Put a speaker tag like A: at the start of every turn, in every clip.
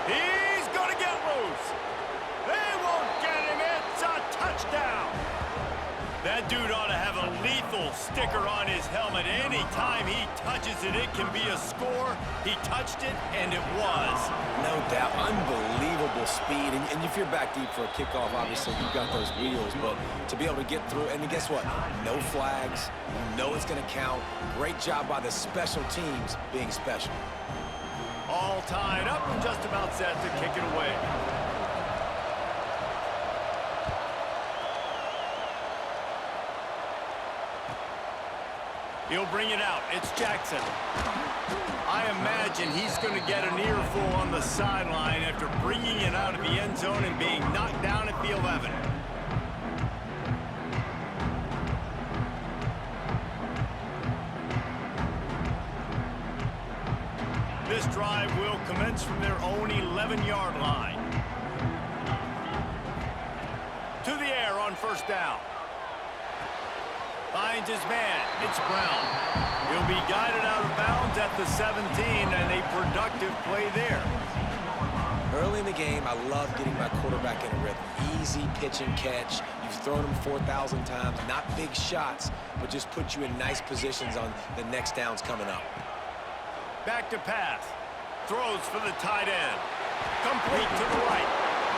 A: He's going to get loose. They won't get him. It's a touchdown. That dude ought to have a lethal sticker on his helmet. Anytime he touches it, it can be a score. He touched it, and it was.
B: No doubt. Unbelievable speed. And if you're back deep for a kickoff, obviously you've got those wheels. But to be able to get through, and guess what? No flags. You know it's going to count. Great job by the special teams being special.
A: All tied up and just about set to kick it away. He'll bring it out. It's Jackson. I imagine he's going to get an earful on the sideline after bringing it out of the end zone and being knocked down at the 11. This drive will commence from their own 11-yard line. To the air on first down. Finds his man. It's Brown. He'll be guided out of bounds at the 17, and a productive play there.
B: Early in the game, I love getting my quarterback in a rhythm. Easy pitch and catch. You've thrown him 4,000 times. Not big shots, but just put you in nice positions on the next downs coming up.
A: Back to pass. Throws for the tight end. Complete to the right.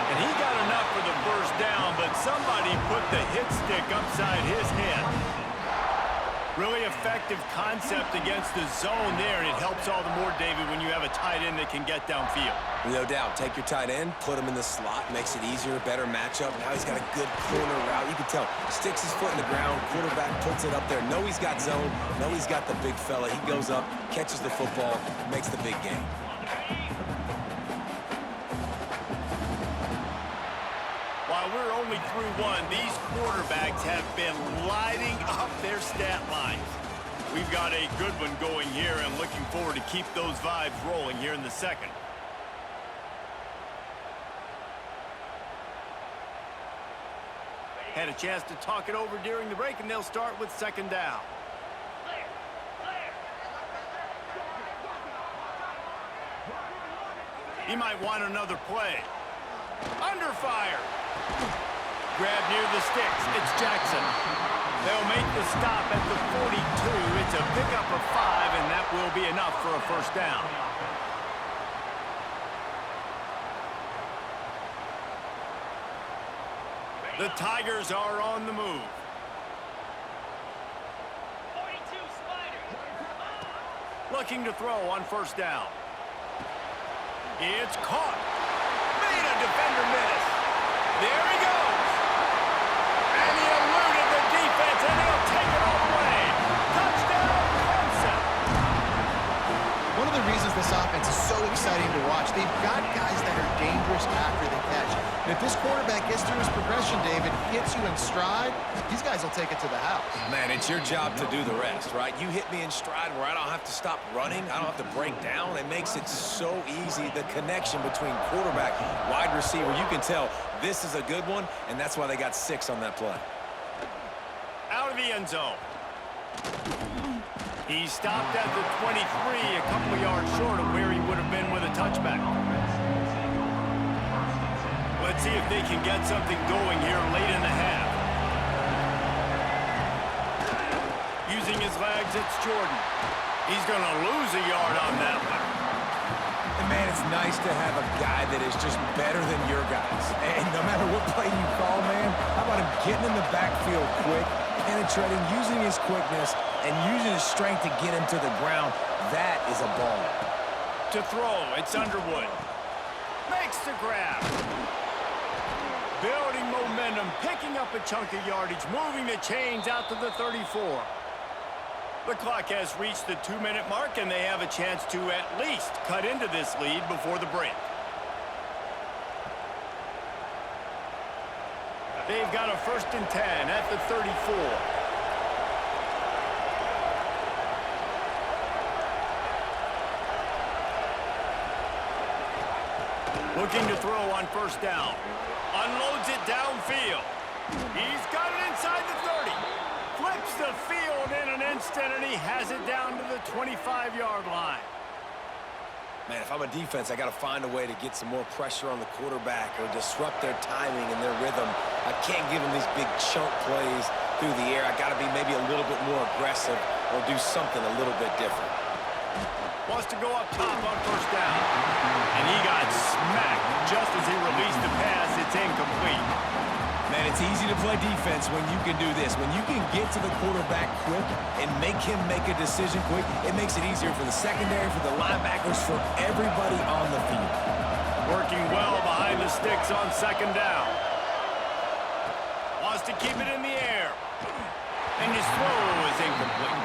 A: And he got enough for the first down, but somebody put the hit stick upside his head. Really effective concept against the zone there, and it helps all the more, David, when you have a tight end that can get downfield.
B: No doubt. Take your tight end, put him in the slot, makes it easier, better matchup. Now he's got a good corner route. You can tell, sticks his foot in the ground, quarterback puts it up there. Know he's got zone, know he's got the big fella. He goes up, catches the football, makes the big game.
A: While we're only through one, these quarterbacks have been lighting up their stat lines. We've got a good one going here and looking forward to keep those vibes rolling here in the second. Had a chance to talk it over during the break, and they'll start with second down. He might want another play. Under fire. Grab near the sticks. It's Jackson. They'll make the stop at the 42. It's a pickup of 5, and that will be enough for a first down. The Tigers are on the move.
C: 42 Spiders.
A: Looking to throw on first down. It's caught. Made a defender miss. There he goes. And he eluded the defense, and he'll take it all the way. Touchdown, Clemson.
D: One of the reasons this offense is so exciting to watch, they've got guys that are dangerous after the catch. And if this quarterback gets through his progression, David, hits you in stride, these guys will take it to the house.
B: Man, it's your job to do the rest, right? You hit me in stride where I don't have to stop running. I don't have to break down. It makes it so easy, the connection between quarterback, wide receiver. You can tell this is a good one, and that's why they got 6 on that play.
A: Out of the end zone. He stopped at the 23, a couple of yards short of where he would have been with a touchback. Let's see if they can get something going here late in the half. Using his legs, it's Jordan. He's going to lose a yard on that one.
B: And man, it's nice to have a guy that is just better than your guys. And no matter what play you call, man, how about him getting in the backfield quick, penetrating, using his quickness, and using his strength to get him to the ground. That is a ball.
A: To throw, it's Underwood. Makes the grab. Building momentum, picking up a chunk of yardage, moving the chains out to the 34. The clock has reached the 2-minute mark, and they have a chance to at least cut into this lead before the break. They've got a 1st and 10 at the 34. Looking to throw on first down. Unloads it downfield. He's got it inside the 30. Flips the field in an instant, and he has it down to the 25-yard line.
B: Man, if I'm a defense, I got to find a way to get some more pressure on the quarterback or disrupt their timing and their rhythm. I can't give them these big chunk plays through the air. I got to be maybe a little bit more aggressive or do something a little bit different.
A: Wants to go up top on first down. And he got smacked just as he released the pass. It's incomplete.
B: Man, it's easy to play defense when you can do this. When you can get to the quarterback quick and make him make a decision quick, it makes it easier for the secondary, for the linebackers, for everybody on the field.
A: Working well behind the sticks on second down. Wants to keep it in the air. And his throw is incomplete.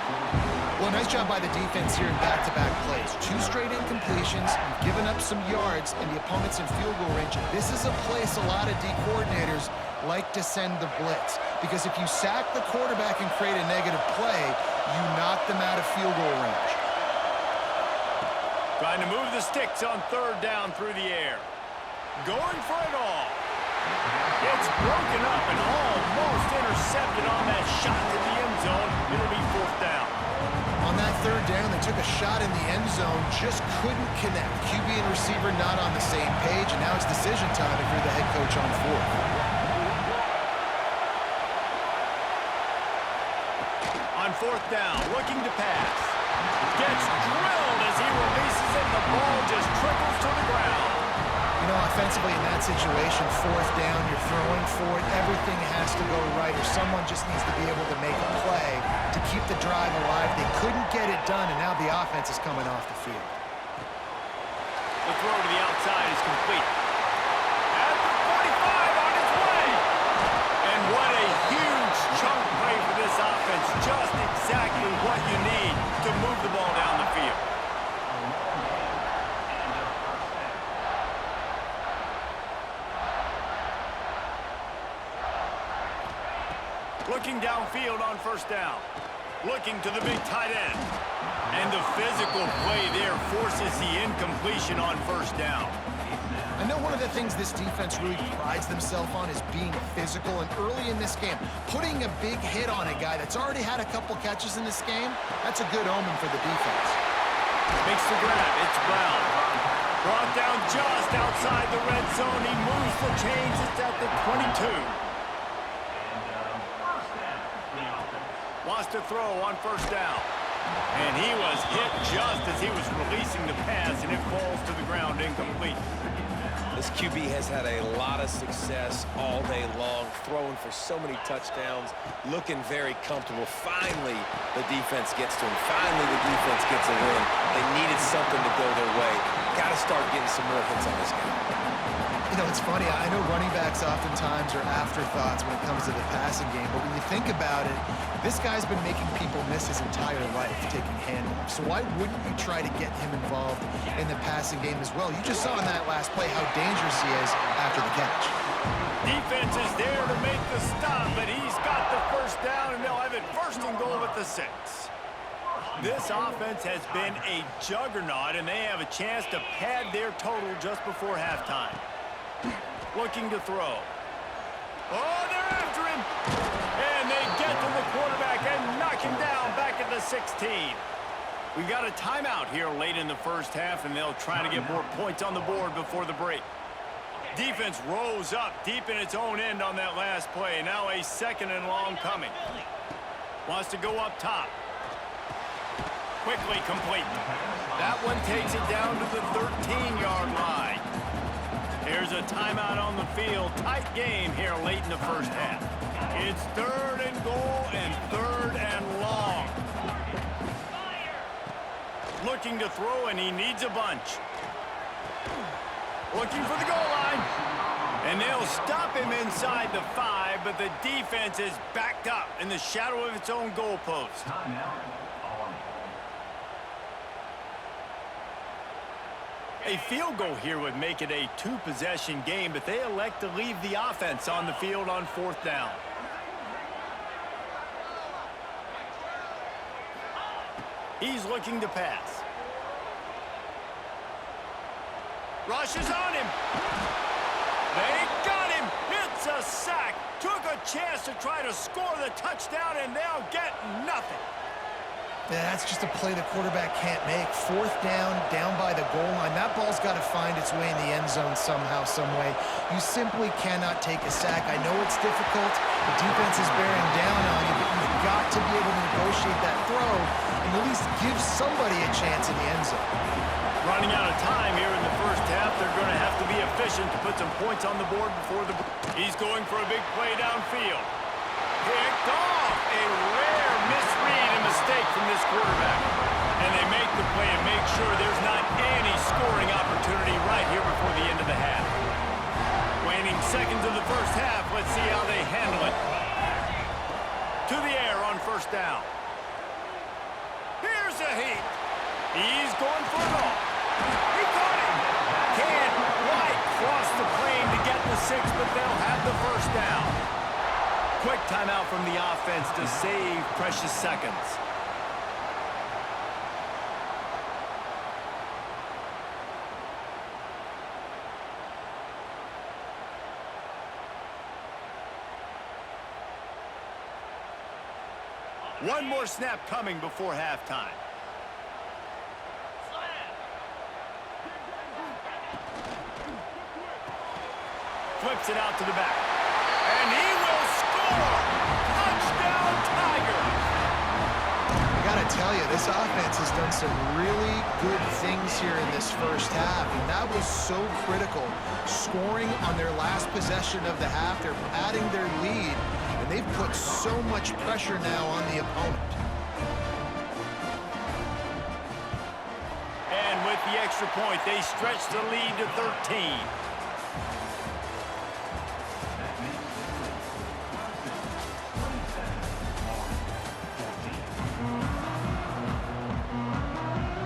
D: Well, nice job by the defense here in back-to-back plays. 2 straight incompletions, you've given up some yards, and the opponent's in field goal range. This is a place a lot of D coordinators like to send the blitz, because if you sack the quarterback and create a negative play, you knock them out of field goal range.
A: Trying to move the sticks on third down through the air. Going for it all. It's broken up and almost intercepted on that shot to the end zone. It'll be fourth down.
D: On that third down, they took a shot in the end zone, just couldn't connect. QB and receiver not on the same page, and now it's decision time if you're the head coach on fourth.
A: On fourth down, looking to pass. Gets drilled as he releases it. The ball just trickles to the ground.
D: You know, offensively in that situation, fourth down, you're throwing for it, everything has to go right, or someone just needs to be able to make a play to keep the drive alive. They couldn't get it done, and now the offense is coming off the field.
A: The throw to the outside is complete. At the 45 on its way. And what a huge chunk play for this offense. Just exactly what you need to move the ball down the field. Looking downfield on first down. Looking to the big tight end. And the physical play there forces the incompletion on first down.
D: I know one of the things this defense really prides themselves on is being physical, and early in this game, putting a big hit on a guy that's already had a couple catches in this game, that's a good omen for the defense.
A: Makes the grab. It's Brown. Brought down just outside the red zone. He moves the chains. It's at the 22. Wants to throw on first down. And he was hit just as he was releasing the pass, and it falls to the ground incomplete.
B: This QB has had a lot of success all day long, throwing for so many touchdowns, looking very comfortable. Finally, the defense gets to him. Finally, the defense gets a win. They needed something to go their way. Got to start getting some more hits on this guy.
D: You know, it's funny, I know running backs oftentimes are afterthoughts when it comes to the passing game, but when you think about it, this guy's been making people miss his entire life taking handoffs. So why wouldn't you try to get him involved in the passing game as well? You just saw in that last play how dangerous he is after the catch.
A: Defense is there to make the stop, but he's got the first down, and they'll have it first and goal at the 6. This offense has been a juggernaut, and they have a chance to pad their total just before halftime. Looking to throw. Oh, they're after him. And they get to the quarterback and knock him down back at the 16. We've got a timeout here late in the first half, and they'll try to get more points on the board before the break. Defense rose up deep in its own end on that last play. Now a second and long coming. Wants to go up top. Quickly complete. That one takes it down to the 13-yard line. There's a timeout on the field. Tight game here late in the first half. It's third and goal and third and long. Looking to throw, and he needs a bunch. Looking for the goal line. And they'll stop him inside the 5, but the defense is backed up in the shadow of its own goalpost. A field goal here would make it a 2-possession game, but they elect to leave the offense on the field on fourth down. He's looking to pass. Rushes on him. They got him. It's a sack. Took a chance to try to score the touchdown, and they'll get nothing.
D: Yeah, that's just a play the quarterback can't make. Fourth down, down by the goal line. That ball's got to find its way in the end zone somehow, some way. You simply cannot take a sack. I know it's difficult. The defense is bearing down on you, but you've got to be able to negotiate that throw and at least give somebody a chance in the end zone.
A: Running out of time here in the first half. They're going to have to be efficient to put some points on the board before the... He's going for a big play downfield. Picked off. A rare misread and mistake from this quarterback. And they make the play and make sure there's not any scoring opportunity right here before the end of the half. Waning seconds of the first half. Let's see how they handle it. To the air on first down. Here's a heat. He's going for it all. He caught him. Can't quite cross the plane to get the 6, but they'll have the first down. Quick timeout from the offense to save precious seconds. One more snap coming before halftime. Flips it out to the back. And he will score! Touchdown, Tigers!
D: I gotta tell you, this offense has done some really good things here in this first half, and that was so critical. Scoring on their last possession of the half, they're padding their lead, and they've put so much pressure now on the opponent.
A: And with the extra point, they stretch the lead to 13.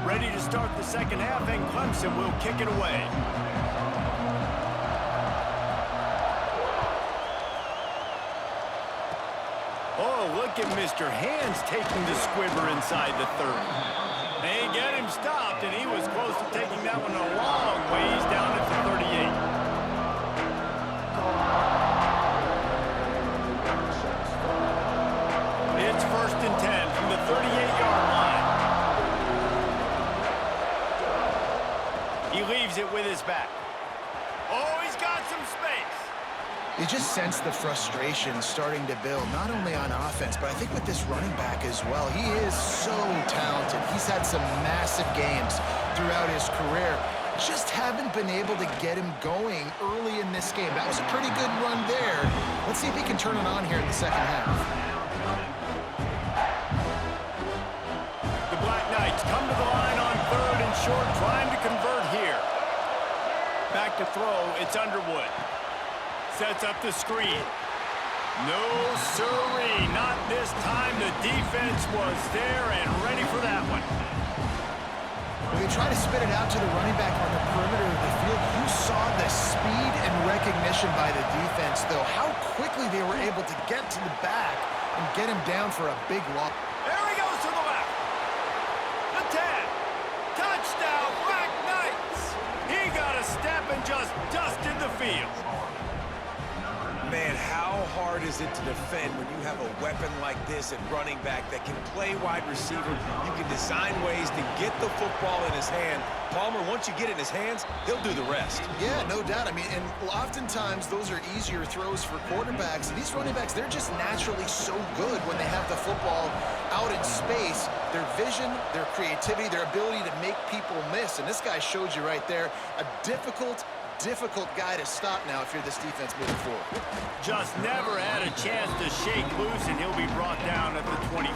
A: Ready to start the second half, and Clemson will kick it away. Oh, look at Mr. Hands taking the squibber inside the 30. They get him stopped, and he was close to taking that one a long ways down at the 38. It's 1st and 10 from the 38-yard line. He leaves it with his back. Oh, he's got some space.
D: You just sense the frustration starting to build, not only on offense, but I think with this running back as well. He is so talented. He's had some massive games throughout his career. Just haven't been able to get him going early in this game. That was a pretty good run there. Let's see if he can turn it on here in the second half.
A: The Black Knights come to the line on 3rd and short, trying to convert here. Back to throw, it's Underwood. Sets up the screen. No siree, not this time. The defense was there and ready for that one.
D: When they try to spit it out to the running back on the perimeter of the field, you saw the speed and recognition by the defense, though. How quickly they were able to get to the back and get him down for a big loss.
A: There he goes to the left. The 10. Touchdown, Black Knights. He got a step and just dusted the field.
B: Man, how hard is it to defend when you have a weapon like this at running back that can play wide receiver? You can design ways to get the football in his hand. Palmer, once you get it in his hands, he'll do the rest.
D: Yeah, no doubt. I mean, and oftentimes those are easier throws for quarterbacks. And these running backs, they're just naturally so good when they have the football out in space. Their vision, their creativity, their ability to make people miss. And this guy showed you right there a difficult guy to stop now if you're this defense moving forward.
A: Just never had a chance to shake loose, and he'll be brought down at the 24.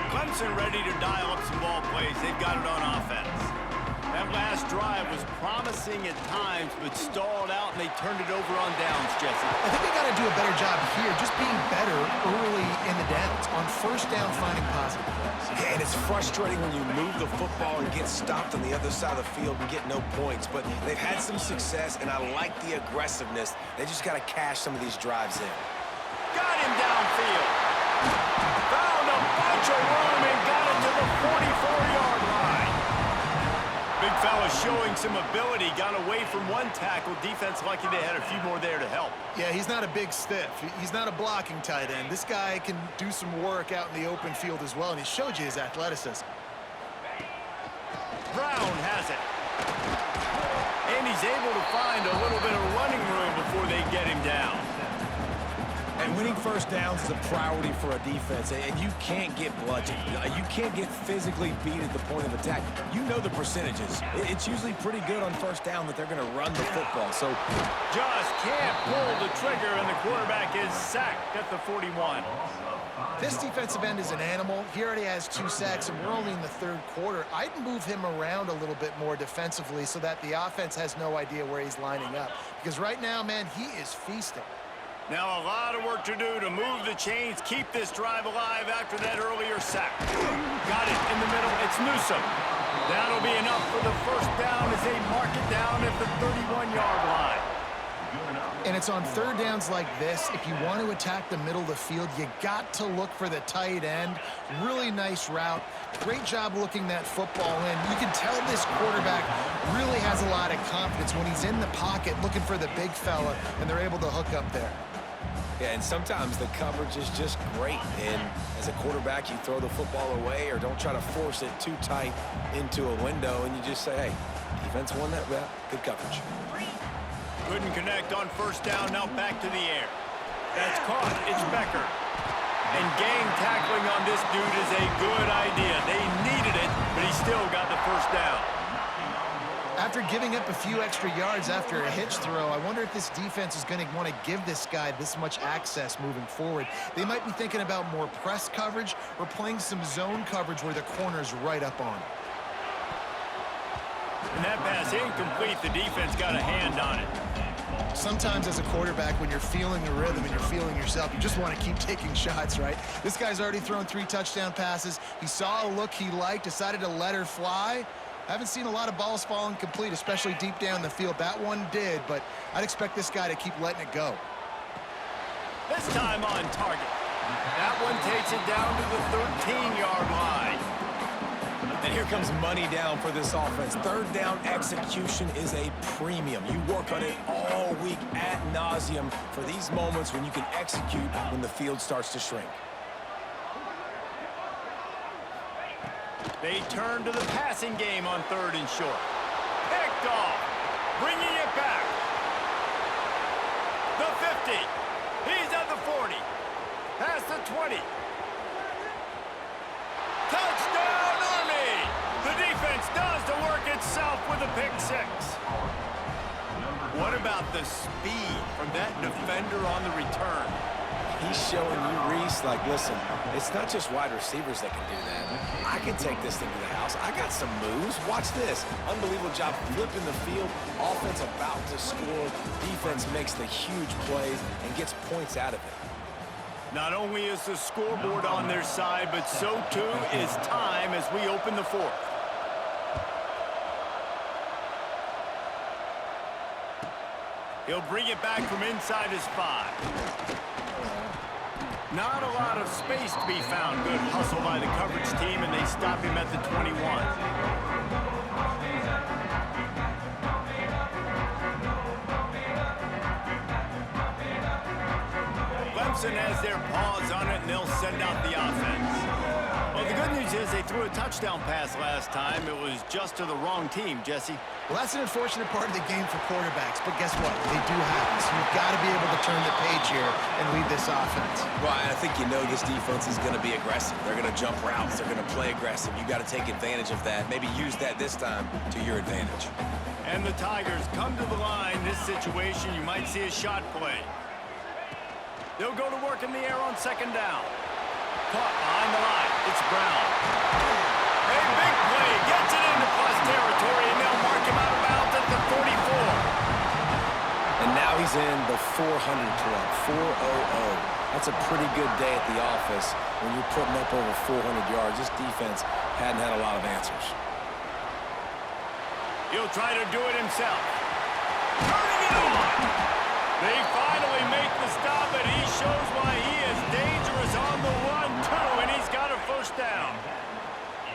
A: Clemson ready to dial up some ball plays. They've got it on offense. That last drive was promising at times, but stalled out, and they turned it over on downs, Jesse.
D: I think they got to do a better job here, just being better early in the downs. On first down, finding positive plays.
B: Yeah, and it's frustrating when you move the football and get stopped on the other side of the field and get no points. But they've had some success, and I like the aggressiveness. They just got to cash some of these drives in.
A: Got him downfield. Found a bunch of room and got it to the 44-yard line. Big fella showing some ability. Got away from one tackle. Defense lucky they had a few more there to help.
D: Yeah, he's not a big stiff. He's not a blocking tight end. This guy can do some work out in the open field as well, and he showed you his athleticism.
A: Brown has it. And he's able to find a little bit of running room before they get him down.
B: And winning first downs is a priority for a defense, and you can't get bludgeoned. You can't get physically beat at the point of attack. You know the percentages. It's usually pretty good on first down that they're going to run the football. So
A: just can't pull the trigger, and the quarterback is sacked at the 41.
D: This defensive end is an animal. He already has 2 sacks, and we're only in the third quarter. I'd move him around a little bit more defensively so that the offense has no idea where he's lining up. Because right now, man, he is feasting.
A: Now a lot of work to do to move the chains, keep this drive alive after that earlier sack. Got it in the middle. It's Newsome. That'll be enough for the first down as they mark it down at the 31-yard line.
D: And it's on third downs like this. If you want to attack the middle of the field, you got to look for the tight end. Really nice route. Great job looking that football in. You can tell this quarterback really has a lot of confidence when he's in the pocket looking for the big fella, and they're able to hook up there.
B: yeah, and sometimes the coverage is just great. And as a quarterback, you throw the football away or don't try to force it too tight into a window, and you just say, hey, defense won that route. Good coverage.
A: Couldn't connect on first down, now back to the air. That's caught, it's Becker. And gang tackling on this dude is a good idea. They needed it, but he still got the first down.
D: After giving up a few extra yards after a hitch throw, I wonder if this defense is going to want to give this guy this much access moving forward. They might be thinking about more press coverage or playing some zone coverage where the corner's right up on it.
A: And that pass incomplete. The defense got a hand on it.
D: Sometimes as a quarterback, when you're feeling the rhythm and you're feeling yourself, you just want to keep taking shots, right? This guy's already thrown 3 touchdown passes. He saw a look he liked, decided to let her fly. I haven't seen a lot of balls falling complete, especially deep down the field. That one did, but I'd expect this guy to keep letting it go.
A: This time on target. That one takes it down to the 13-yard line.
B: And here comes money down for this offense. Third down execution is a premium. You work on it all week ad nauseum for these moments when you can execute when the field starts to shrink.
A: They turn to the passing game on third and short. Picked off. Bringing it back. The 50. He's at the 40. Past the 20. Touchdown, Army! The defense does the work itself with a pick 6. What about the speed from that defender on the return?
B: He's showing you, Reese, like, listen, it's not just wide receivers that can do that. I can take this thing to the house. I got some moves. Watch this. Unbelievable job flipping the field. Offense about to score. Defense makes the huge plays and gets points out of it.
A: Not only is the scoreboard on their side, but so too is time as we open the fourth. He'll bring it back from inside his 5. Not a lot of space to be found. Good hustle by the coverage team, and they stop him at the 21. Clemson has their paws on it, and they'll send out the offense. Well, the good news is they threw a touchdown pass last time. It was just to the wrong team, Jesse.
D: Well, that's an unfortunate part of the game for quarterbacks, but guess what? They do happen. So you've got to be able to turn the page here and lead this offense.
B: Well, I think you know this defense is going to be aggressive. They're going to jump routes. They're going to play aggressive. You got to take advantage of that. Maybe use that this time to your advantage.
A: And the Tigers come to the line. This situation, you might see a shot play. They'll go to work in the air on second down. Caught behind the line. It's Brown. A big play. Gets it into plus territory, and they'll mark him out of bounds at the 44.
B: And now he's in the 400 club, 400. That's a pretty good day at the office when you're putting up over 400 yards. This defense hadn't had a lot of answers.
A: He'll try to do it himself. Turning it on. They finally make the stop, but he shows why he is dangerous on the run, too, and he's got a first down.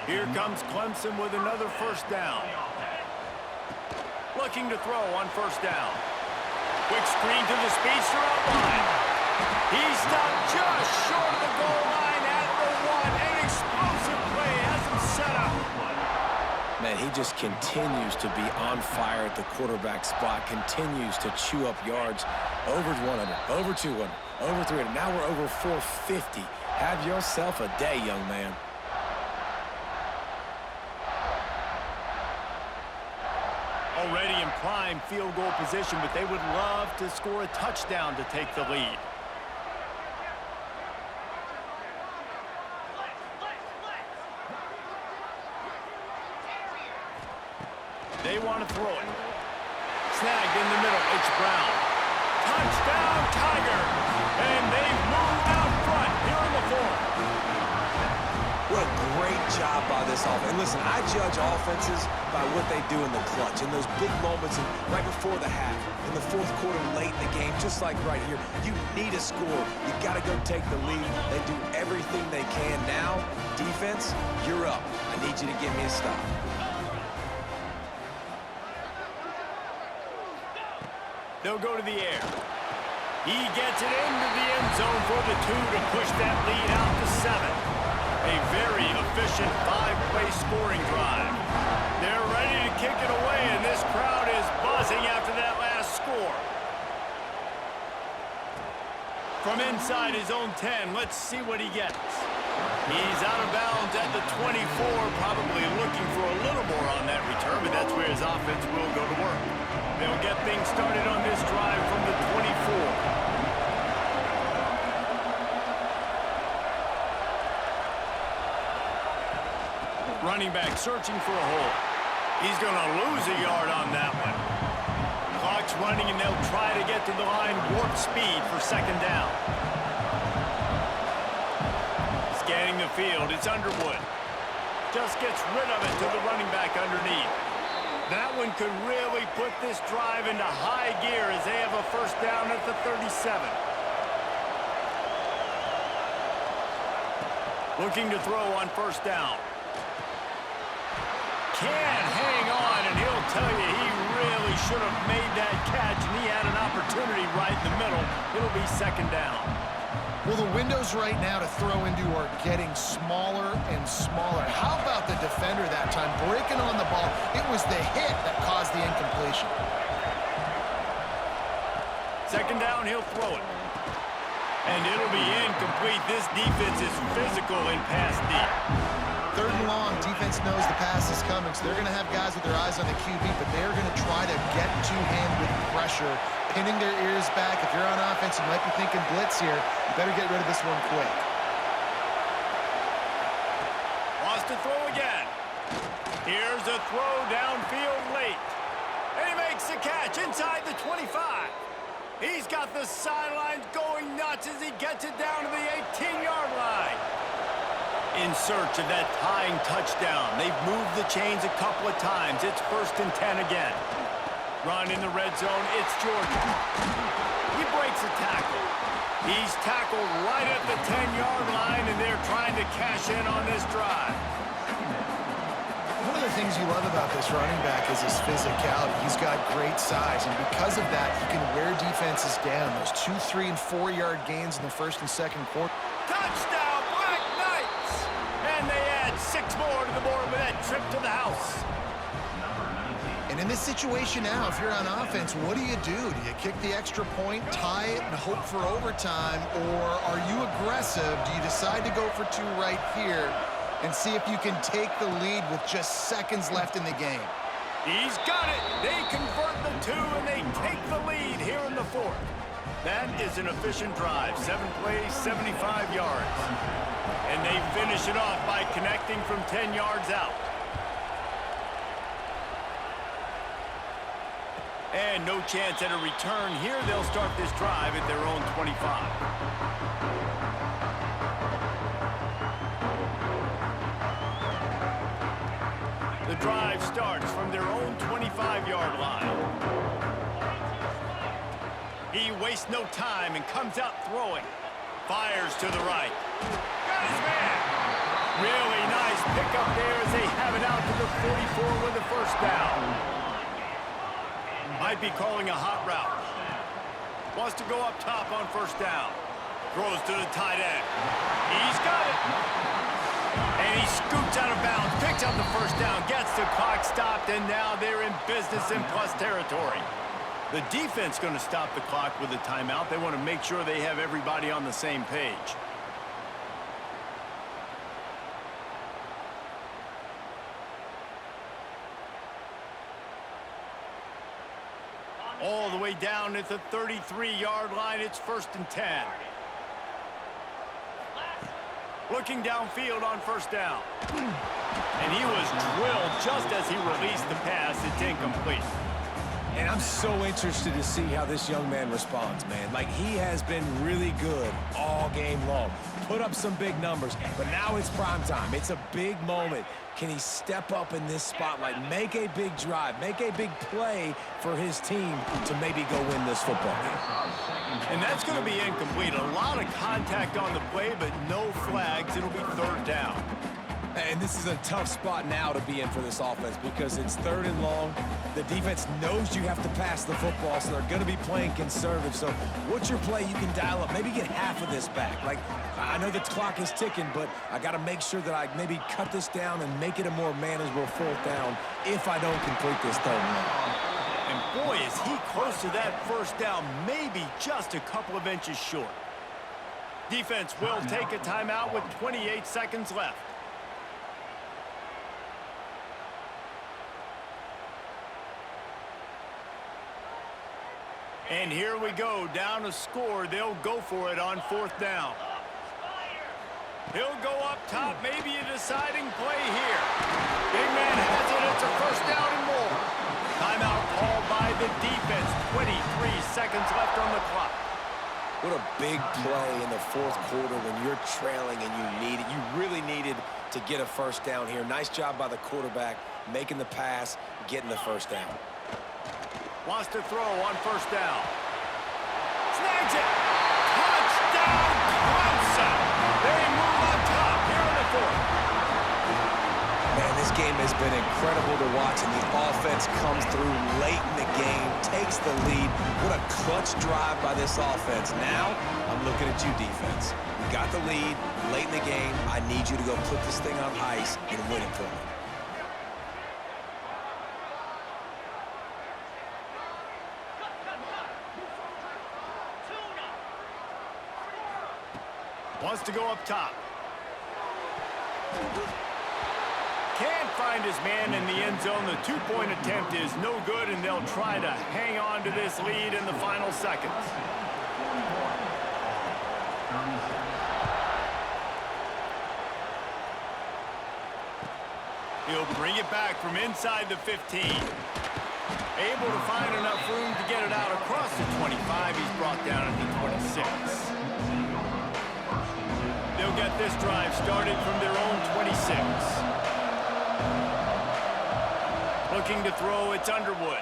A: Here comes Clemson with another first down. Looking to throw on first down. Quick screen to the speedster outline. He stopped just short of the goal line at the 1. An explosive play has him set up.
B: Man, he just continues to be on fire at the quarterback spot, continues to chew up yards. Over 100, over 200, over 300. Now we're over 450. Have yourself a day, young man.
A: Already in prime field goal position, but they would love to score a touchdown to take the lead. They want to throw it. Snagged in the middle. It's Brown. Touchdown, Tigers! And they've moved out front here in the fourth.
B: What a great job by this offense. And listen, I judge offenses by what they do in the clutch, in those big moments and right before the half, in the fourth quarter, late in the game, just like right here. You need a score. You got to go take the lead. They do everything they can now. Defense, you're up. I need you to give me a stop.
A: They'll go to the air. He gets it into the end zone for the 2 to push that lead out to 7. A very efficient 5-play scoring drive. They're ready to kick it away, and this crowd is buzzing after that last score. From inside his own 10, let's see what he gets. He's out of bounds at the 24, probably looking for a little more on that return, but that's where his offense will go to work. They'll get things started on this drive from the 24. Running back searching for a hole. He's going to lose a yard on that one. Clock's running, and they'll try to get to the line warp speed for second down. Scanning the field, it's Underwood. Just gets rid of it to the running back underneath. That one could really put this drive into high gear as they have a first down at the 37. Looking to throw on first down. Can't hang on, and he'll tell you he really should have made that catch, and he had an opportunity right in the middle. It'll be second down.
D: Well, the windows right now to throw into are getting smaller and smaller. How about the defender that time breaking on the ball? It was the hit that caused the incompletion.
A: Second down, he'll throw it. And it'll be incomplete. This defense is physical in pass deep.
D: Third and long, defense knows the pass is coming, so they're going to have guys with their eyes on the QB, but they're going to try to get to him with pressure, pinning their ears back. If you're on offense, you might be thinking blitz here. You better get rid of this one quick.
A: Wants to throw again. Here's a throw downfield late. And he makes the catch inside the 25. He's got the sidelines going nuts as he gets it down to the 18-yard line. In search of that tying touchdown. They've moved the chains a couple of times. It's 1st and 10 again. Run in the red zone. It's Jordan. He breaks a tackle. He's tackled right at the 10-yard line, and they're trying to cash in on this drive.
D: One of the things you love about this running back is his physicality. He's got great size, and because of that, he can wear defenses down. Those 2-, 3-, and 4-yard gains in the first and second quarter.
A: Touchdown! And they add 6 more to the board with that trip to the house.
D: And in this situation now, if you're on offense, what do? Do you kick the extra point, tie it, and hope for overtime? Or are you aggressive? Do you decide to go for 2 right here and see if you can take the lead with just seconds left in the game?
A: He's got it. They convert the 2, and they take the lead here in the fourth. That is an efficient drive. 7 plays, 75 yards. And they finish it off by connecting from 10 yards out. And no chance at a return here. They'll start this drive at their own 25. The drive starts from their own 25-yard line. He wastes no time and comes out throwing. Fires to the right. Got his man. Really nice pickup there as they have it out to the 44 with the first down. Might be calling a hot route. Wants to go up top on first down. Throws to the tight end. He's got it. And he scoots out of bounds, picks up the first down, gets the clock stopped, and now they're in business in plus territory. The defense going to stop the clock with a timeout. They want to make sure they have everybody on the same page. All the way down at the 33-yard line, it's 1st and 10. Looking downfield on first down. And he was drilled just as he released the pass. It's incomplete.
B: And I'm so interested to see how this young man responds, man. Like, he has been really good all game long. Put up some big numbers, but now it's prime time. It's a big moment. Can he step up in this spotlight, make a big drive, make a big play for his team to maybe go win this football game?
A: And that's going to be incomplete. A lot of contact on the play, but no flags. It'll be 3rd down.
B: And this is a tough spot now to be in for this offense because it's 3rd and long. The defense knows you have to pass the football, so they're going to be playing conservative. So what's your play you can dial up? Maybe get half of this back. Like, I know the clock is ticking, but I got to make sure that I maybe cut this down and make it a more manageable 4th down if I don't complete this 3rd and long.
A: And boy, is he close to that first down, maybe just a couple of inches short. Defense will take a timeout with 28 seconds left. And here we go, down a score. They'll go for it on 4th down. He'll go up top, maybe a deciding play here. Big man has it, it's a 1st down and more. Timeout called by the defense. 23 seconds left on the clock.
B: What a big play in the 4th quarter when you're trailing and you really needed to get a 1st down here. Nice job by the quarterback, making the pass, getting the 1st down.
A: Wants to throw on 1st down. Snags it. Touchdown, Clemson. They move on top here in the 4th.
B: Man, this game has been incredible to watch, and the offense comes through late in the game, takes the lead. What a clutch drive by this offense. Now, I'm looking at you, defense. We got the lead late in the game. I need you to go put this thing on ice and win it for me.
A: Wants to go up top. Can't find his man in the end zone. The 2-point attempt is no good, and they'll try to hang on to this lead in the final seconds. He'll bring it back from inside the 15. Able to find enough room to get it out across the 25. He's brought down at the 26. They'll get this drive started from their own 26. Looking to throw, it's Underwood.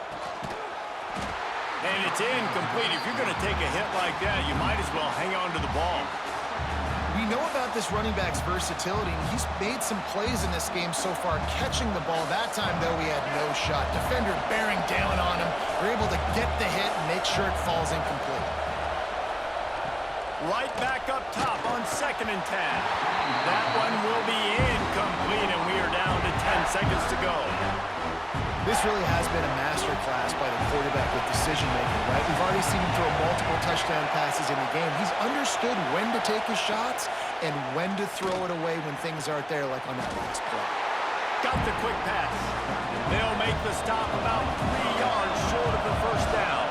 A: And it's incomplete. If you're going to take a hit like that, you might as well hang on to the ball.
D: We know about this running back's versatility, and he's made some plays in this game so far, catching the ball. That time, though, he had no shot. Defender bearing down on him. They're able to get the hit and make sure it falls incomplete.
A: Right back up top on 2nd and 10. That one will be incomplete, and we are down to 10 seconds to go.
D: This really has been a masterclass by the quarterback with decision-making, right? We've already seen him throw multiple touchdown passes in the game. He's understood when to take his shots and when to throw it away when things aren't there, like on that last play.
A: Got the quick pass. They'll make the stop about 3 yards short of the 1st down.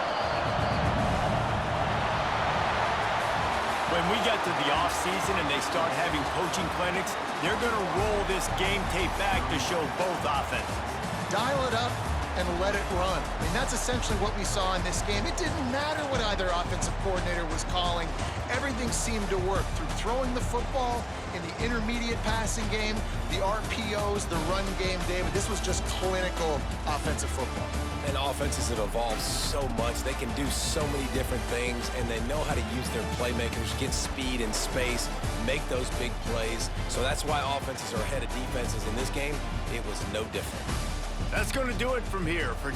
A: When we get to the offseason and they start having coaching clinics, they're going to roll this game tape back to show both offenses.
D: Dial it up, and let it run. I mean, that's essentially what we saw in this game. It didn't matter what either offensive coordinator was calling. Everything seemed to work through throwing the football in the intermediate passing game, the RPOs, the run game, David. This was just clinical offensive football.
B: And offenses have evolved so much. They can do so many different things, and they know how to use their playmakers, get speed and space, make those big plays. So that's why offenses are ahead of defenses in this game. It was no different.
A: That's going to do it from here for